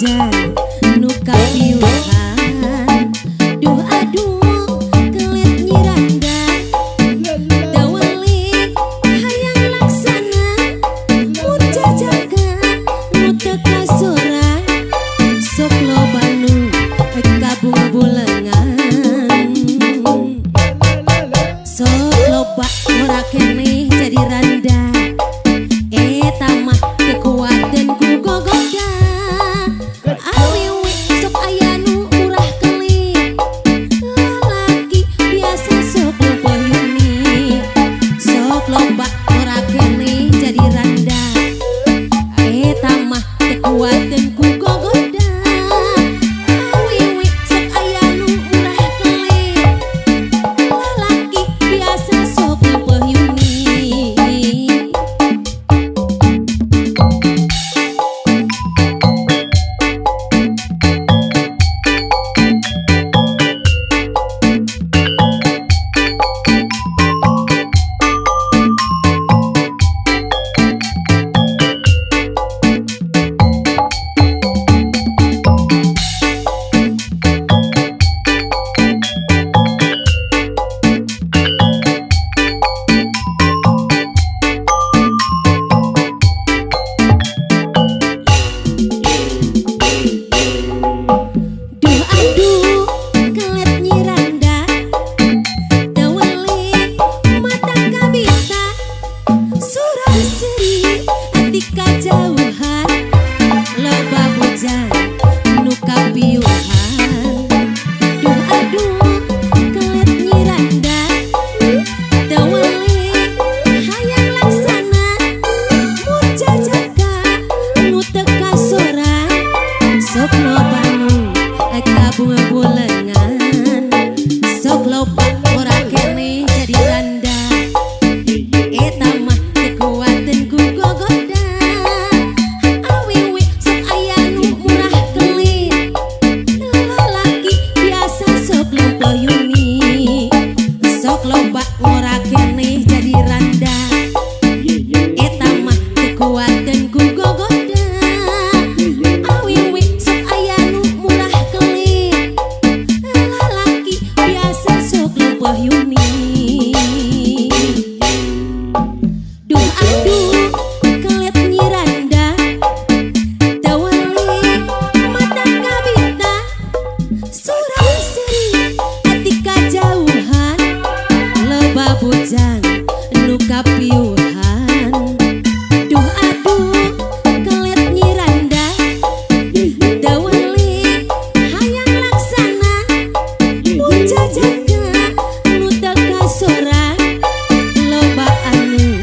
bujang nu kapiuhan. Duh aduh kelet nyiranda dawali hayang laksana mujajakan nu teu kasoran sok loba nu kabung bulengan. Sok loba ora keneh jadi randa eta mah teu kuat dan ku gogoda. Awewe sok aya nu murah kelik lalaki biasa sok loba yuni. Sok loba ora keneh jadi randa eta mah teu kuat dan ku gogoda. Awewe sok aya nu murah kelik lalaki biasa sok loba yuni. Duh aduh kelet nyiranda dawali mata kabita surah seri ati kajauhan loba bujang nu kapiuhan. Duh aduh kelet nyiranda dawali hayang laksana mujajaka nu teu kasoran sok loba nu kabung bulengan. Sok loba ora keneh jadi randa eta mah teu kuat dan ku gogoda. Awewe sok aya nu murah kelik lalaki biasa sok loba yuni. Sok loba ora keneh jadi randa eta mah teu kuat dan ku gogoda. Awewe sok aya nu murah kelik lalaki biasa sok loba yuni. Duh aduh kelet nyiranda dawali mata kabita surah seri ati kajauhan loba bujang nu kapiuhan. Duh aduh kelet nyiranda dawali hayang laksana mujajaka nu teu kasoran loba anu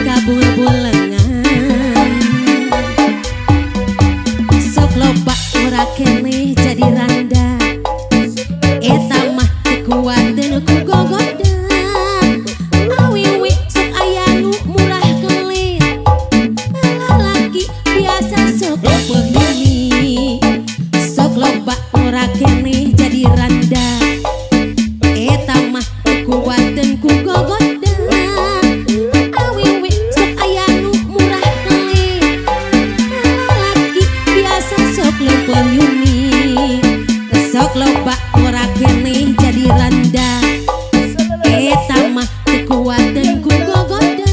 kabung bulengan. Sok loba ora keneh jadi randa eta mah teu kuat dan ku gogoda. Awewe sok aya nu murah kelik lalaki biasa sok loba yuni. Sok loba ora keneh jadi randa eta mah teu kuat dan ku gogoda. Awewe sok aya nu murah kelik lalaki biasa sok loba yuni. Sok loba ora keneh jadi randa eta mah teu kuat dan ku gogoda.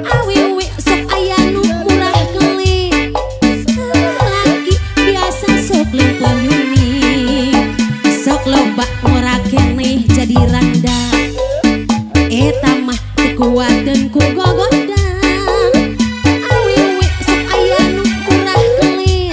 Awewe sok aya nu murah kelik lalaki biasa sok loba yuni. Sok loba ora keneh jadi randa eta mah teu kuat dan ku gogoda. Awewe sok aya nu murah kelik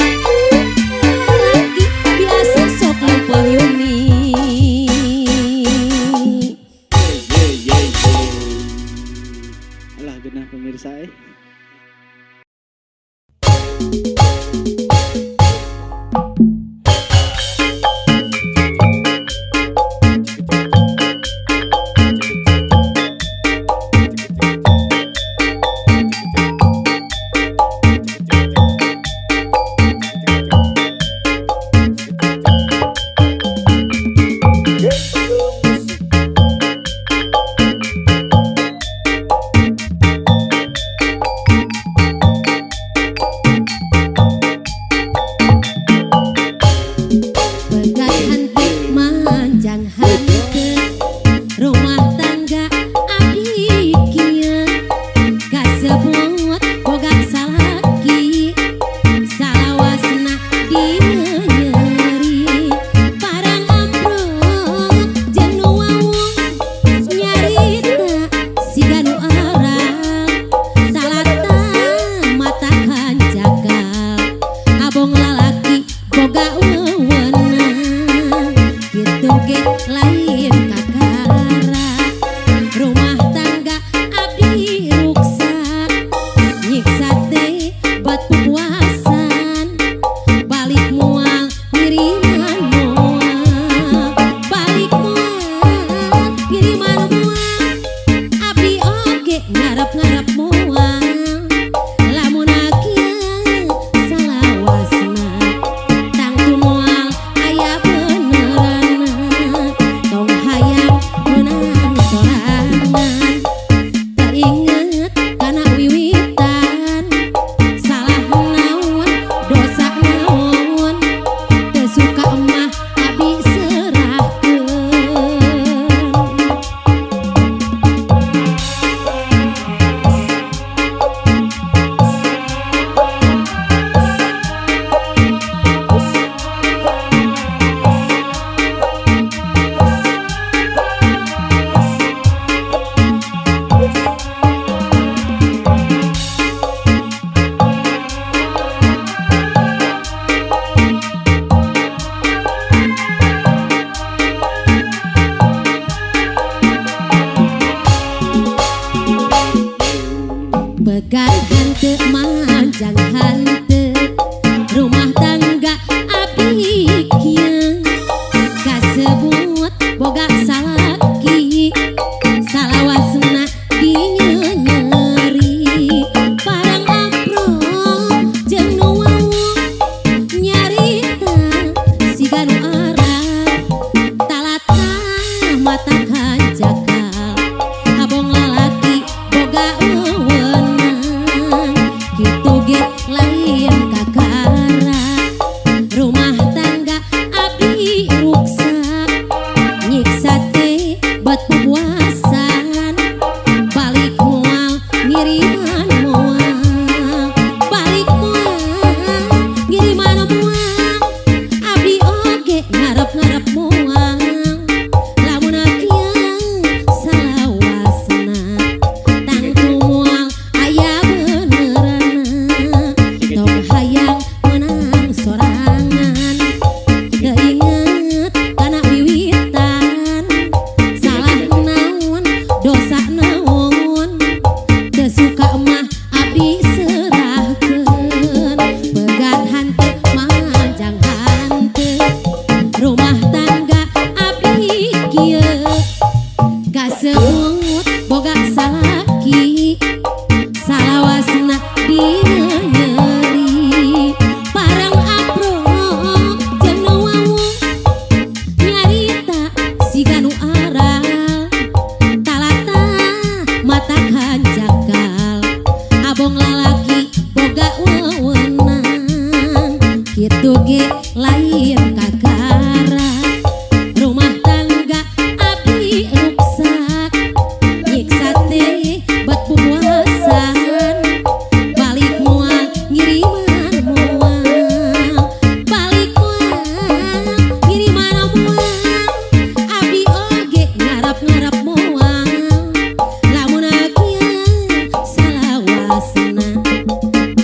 Kitu ge lain kakara rumah tangga abdi ruksak nyiksa teh bat pupuasan balik mual ngiriman mual balik mual ngiriman mual abdi oge ngarap-ngarap mual lamun kieu salawasna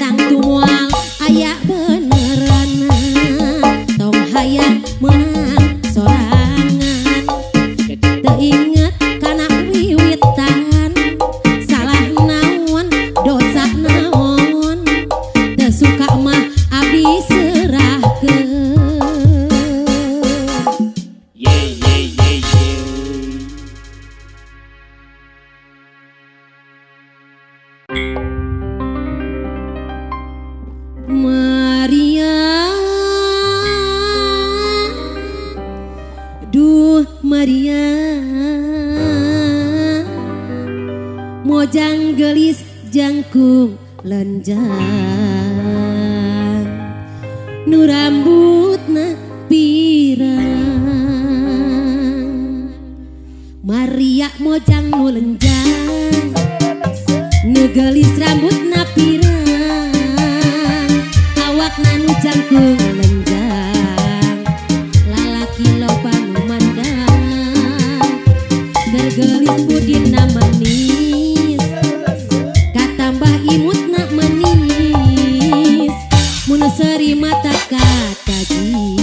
tang tu mual aya beneran tong hayang menang sorangan teu inget kana wiwitan salah naon dosa naon teu suka mah abdi serahkeun. Maria, duh Maria, mojang gelis jangkung lenjang, nu rambutna pirang. Maria mojang nu lenjang, nu gelis rambutna pirang. Awakna nu jangkung lenjang, lalaki loba nu mandang. Gergelis budina manis, katambah imutna manis. Mun seuri mata kataji,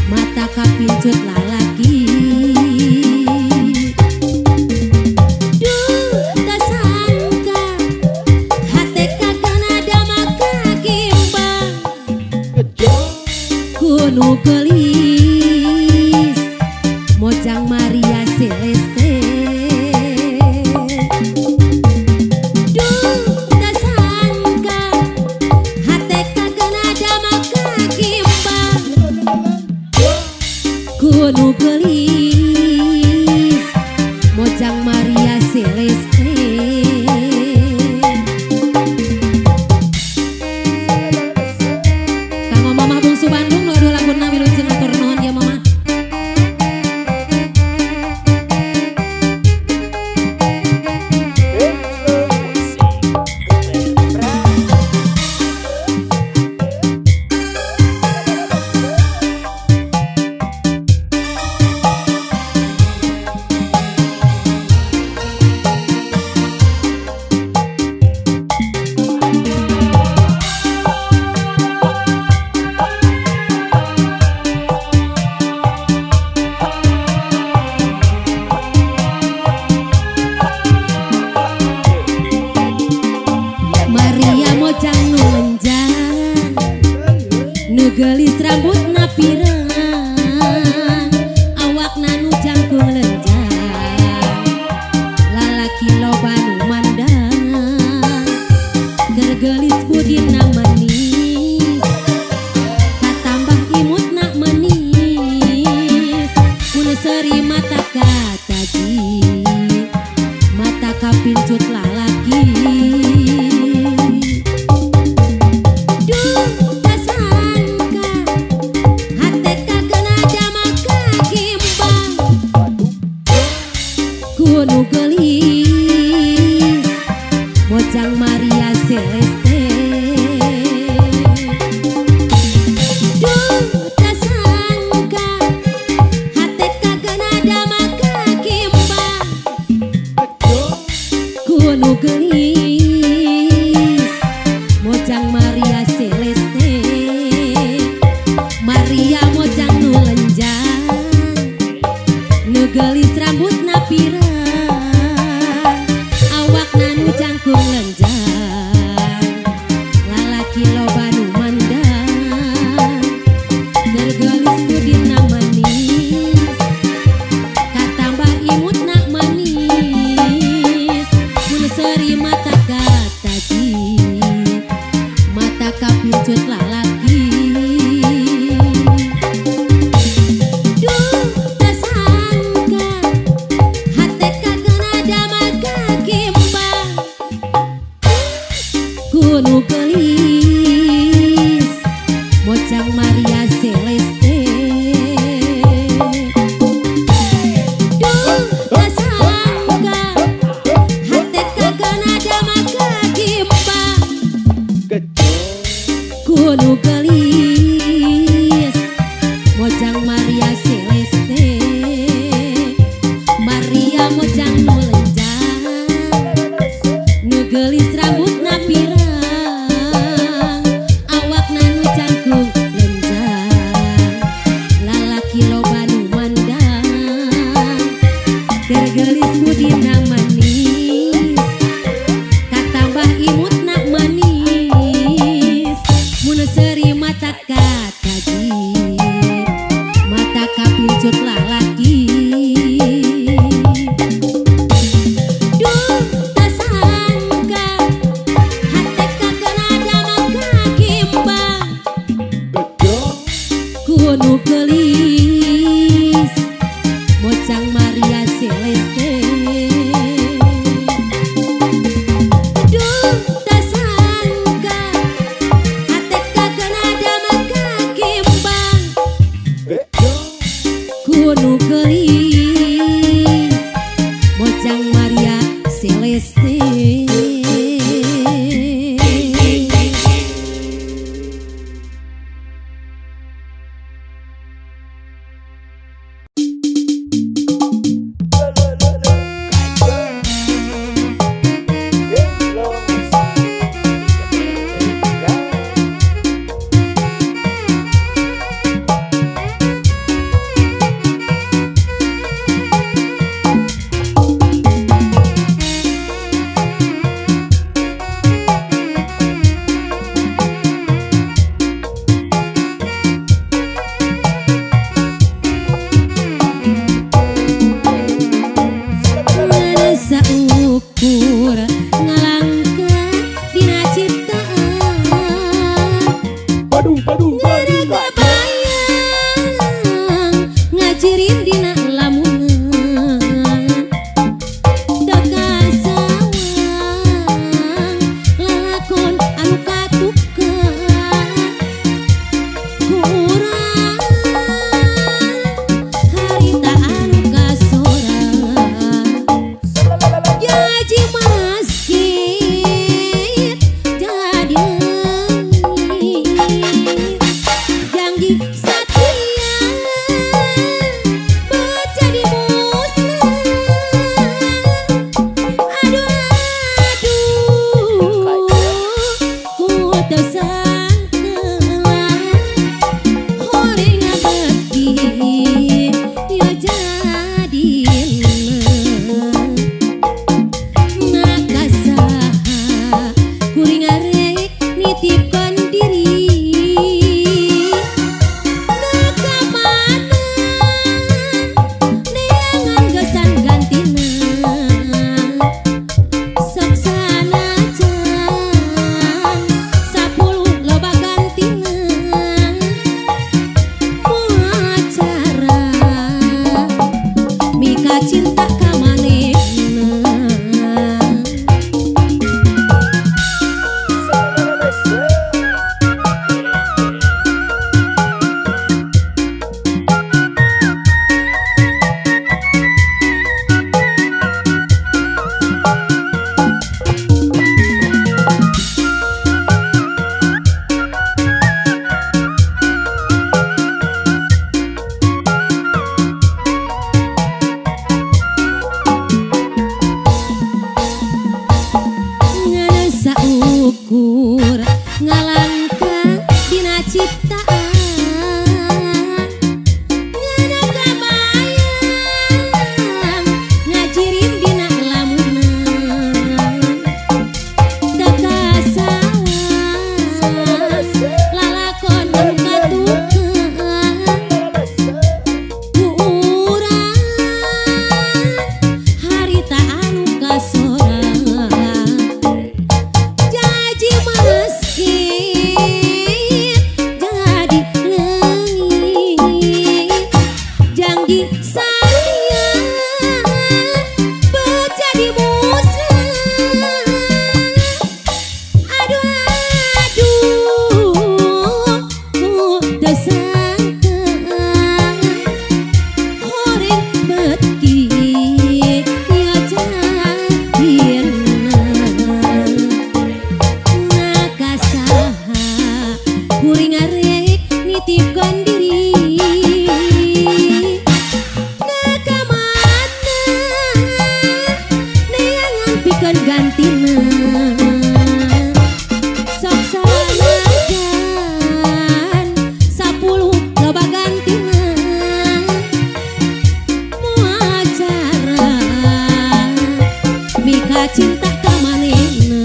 mata kapincut lalaki. Nu gelis mojang Maria Celeste, duh teu sangka hate kagena dama kakimbang ku nu gelis mojang Maria Celeste. Kanggo Mamah Bungsu Bandung lo lagu nabi lucin atur nuhun ya Mama. Nu gelis rambutna pirang, awakna nu jangkung lenjang, lalaki loba nu mandang. Gergelis budina manis, katambah imutna manis. Mun seuri mata kataji, mata kapincut lalaki. Nu gelis mojang Maria Celeste, duh teu sangka hate kagena dama kakimbang ku nu gelis mojang Maria Celeste. Maria mojang nu lenjang, nu gelis rambutna pirang. Jangkung lenjang, lalaki loba nu mandang. Gergelis budina manis, katambah imutna manis. Mun seuri mata kataji, mata kapincut lalaki. Nu gelis gelis Mojang Maria Celeste Maria mojang nu lenjang Nu gelis rambutna pirang Awakna nu cangkung lenjang Lalaki loba nu mandang Keur gelis budina manis Katambah imutna manis Mun seuri mata kataji Mata kapincut lalaki Duh tak sangka hate kagena damang kakimbang Kuno gelis Mojang Maria Celeste Duh tak sangka hate kagena damang kakimbang Kuno gelis Mojang Maria Celeste Ukur ngalangkah dina ciptaan Ngarabayang ngajirin dina lamunan Daga sawang lalakon anu katukan Kurang harita anu kasorang Jaji masjid jadi janji satria jadi muslim aduh ku tersangka horenga beti ya jadi kuring arek nitipkan diri Naka mana neangan gesan gantina Sok sanajan 10 loba gantina Moal acara mika cinta ka manehna Ngarasa ukur ngalangkah dina ciptaan Ngarabayang ngajirin dina lamunan Daga sawang lalakon anu katukan Kurang harita anu kasorang Jaji masjid arek nitipkan diri ka mana neangan pikeun gantina sok salajan 10 loba gantina moal cara mika cinta ka manehna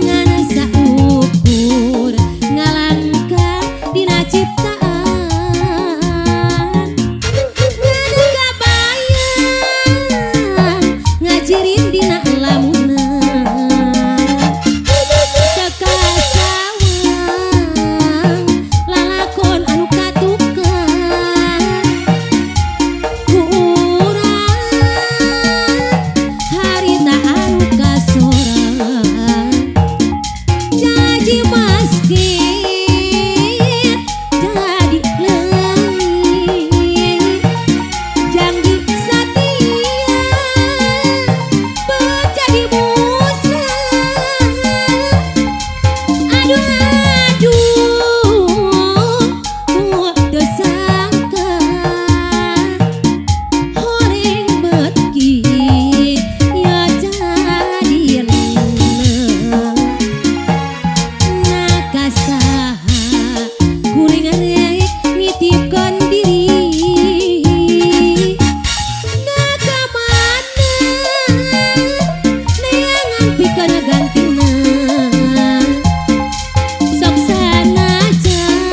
ngana saukur ngalangkah dina ciptaan ngana kabayang ngajirin dina lamunan teka sawang lalakon anu katukan ku urang harita anu kasoran jadi maskin jadi leungit janji satia menjadi muslim aduh teu sangka horeng beki ya jadieuna nakasaha kuring arek nitipkan diri ka mana neangan pikeun gantina sok sanajan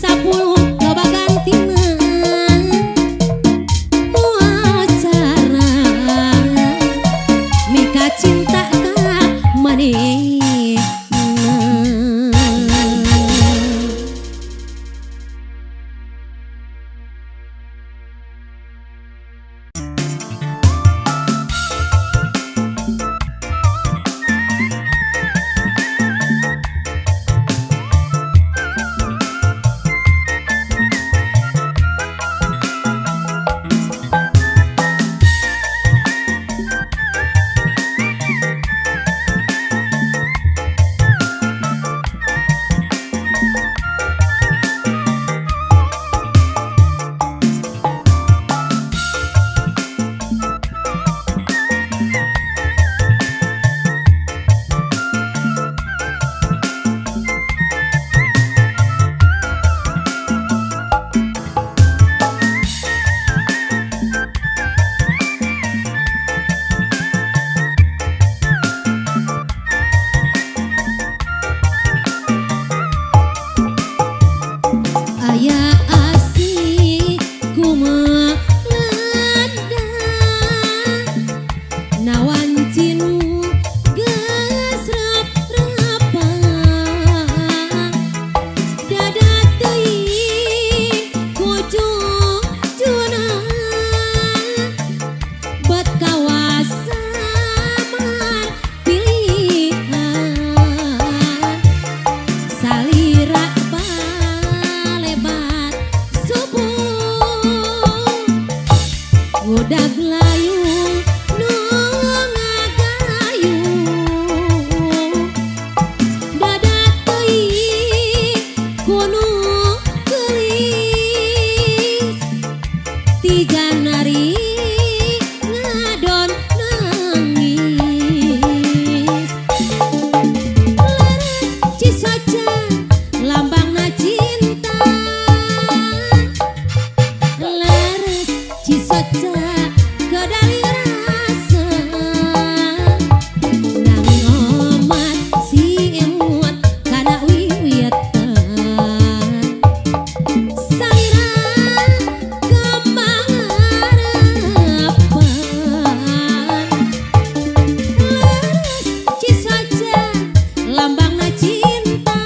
10 loba gantina moal cara mika cinta ka manehna. Aya asih kumelanda nawan cinu geus rep-repa dada teuing kujujuna bet kawasamar pilihan salira balebat subuh udag layung nu ngagayung dada teuing kudu geulis ti janari ngadon nangis leres cisaca lambangna cinta leres cisaca kedali rasa nang omat si imut kana wiwitan salira kembang harapan leres cisaca lambangna cinta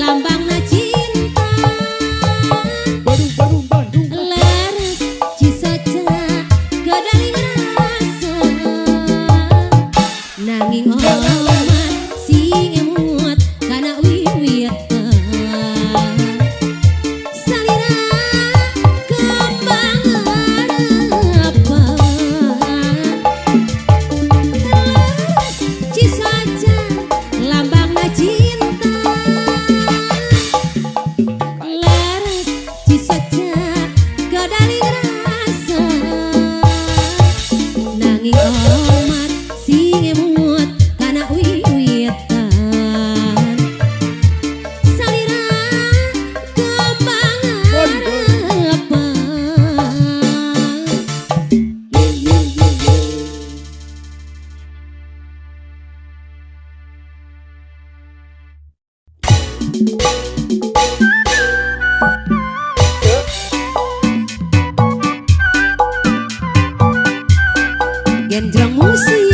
lambangna cinta. Bandung Bandung Leres cisaca kedaling rasa nanging omat sing emut kana wiwitan salira kembang leres cisaca lambangna cinta. Leres cisaca kedaling rasa nanging omat sing emut kana wiwitan salira kembang harapan. Genjrong musik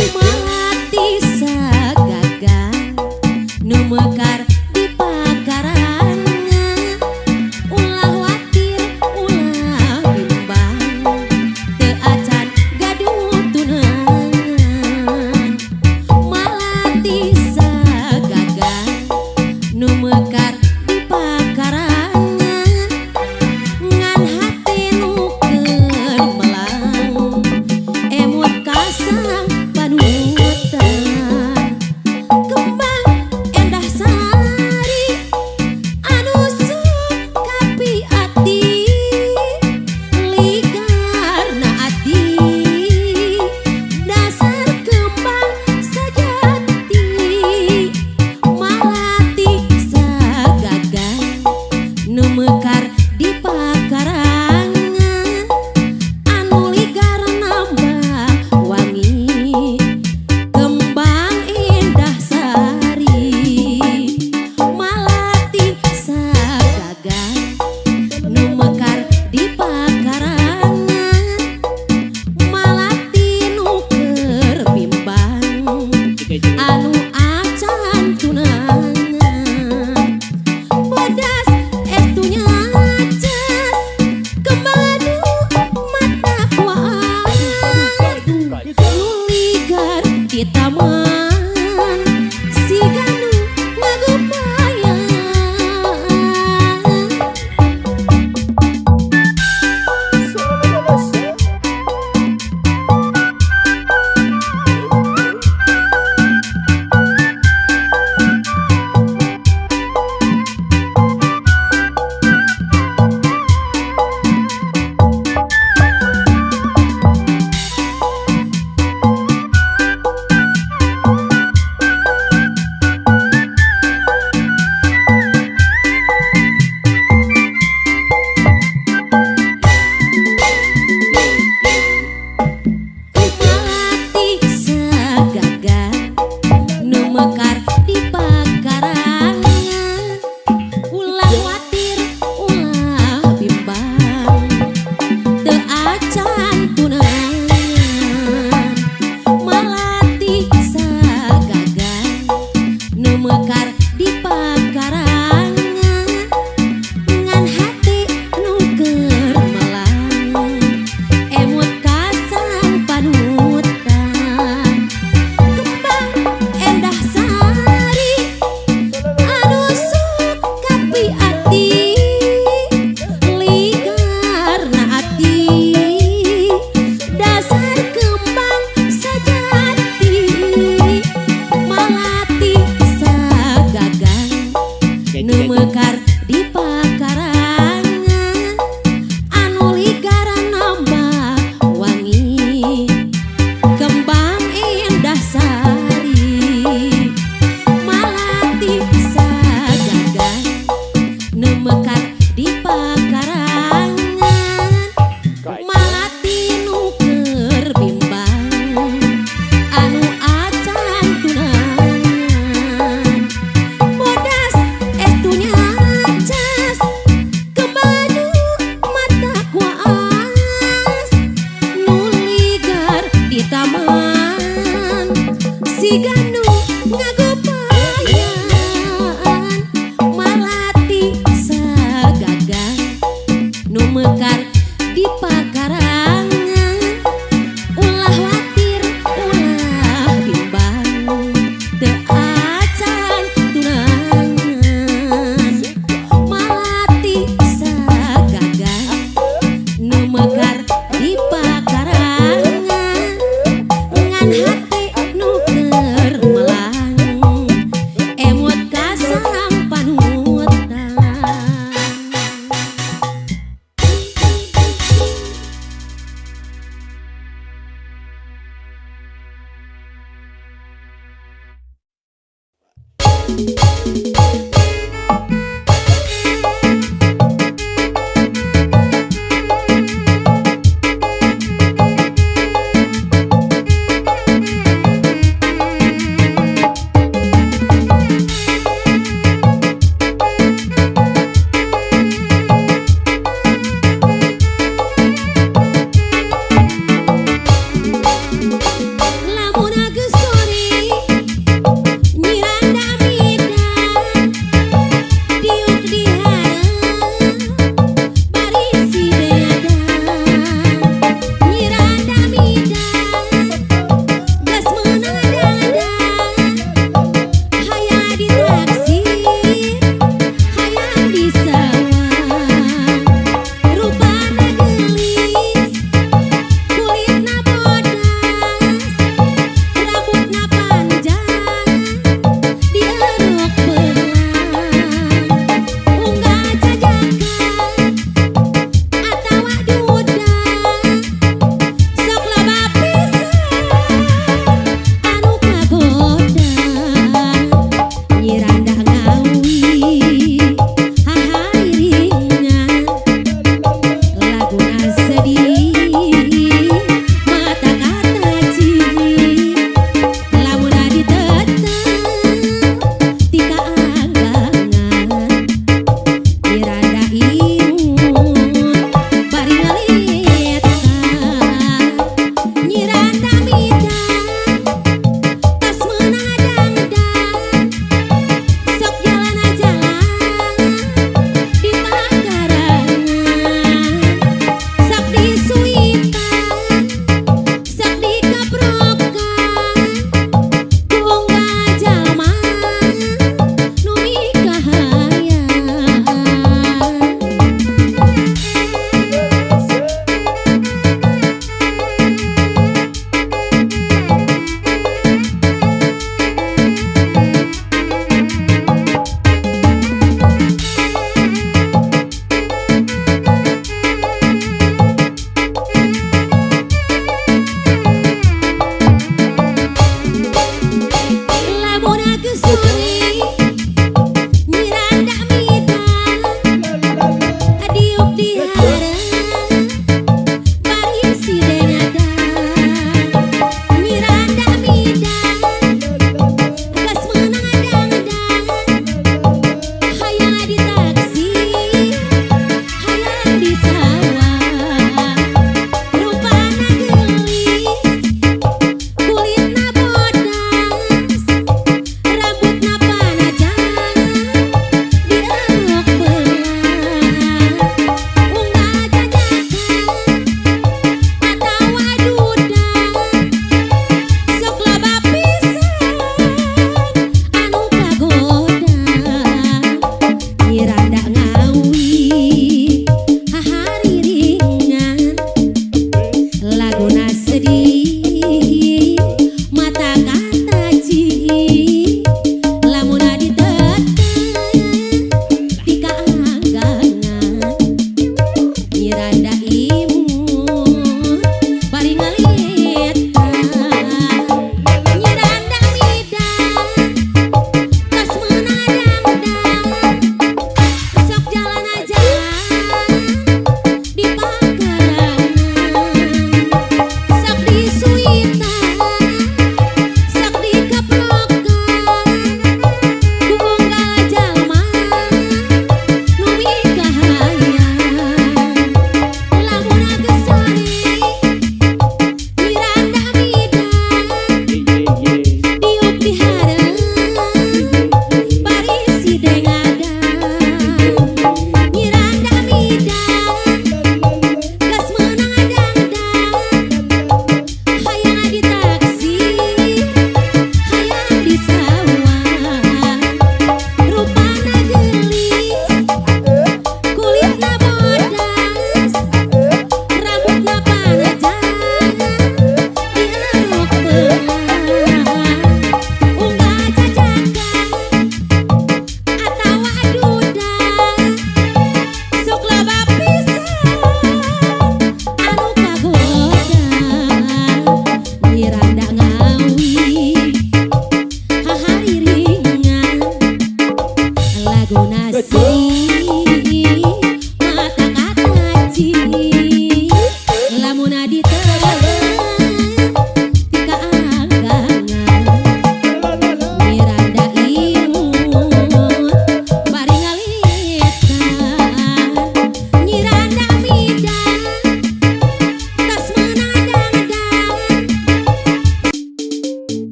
mati sagagan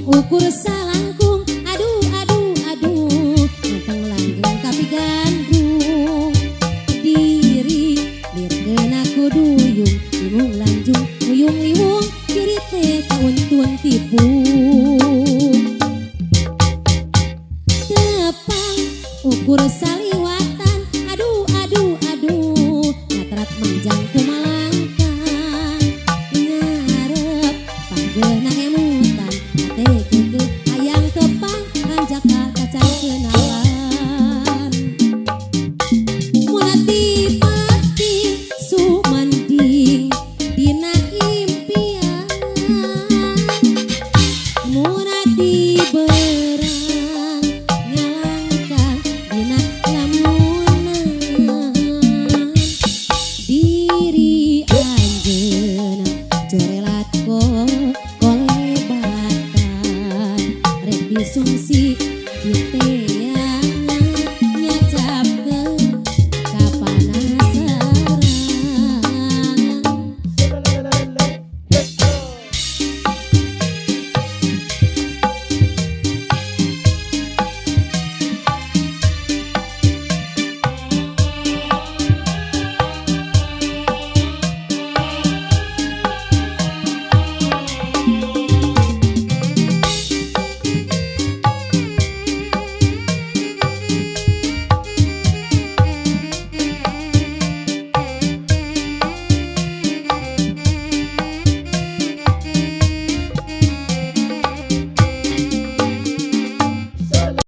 ukur salangkung, aduh aduh aduh, mantang langgeng tapi gandung. Diri dirkeun aku duyung, bingung lanjung, uyung liwung, diri teh tun tipu. Tepang ukur saliwatan, aduh aduh aduh, natrat manjang kumalangkang, ngarep panggena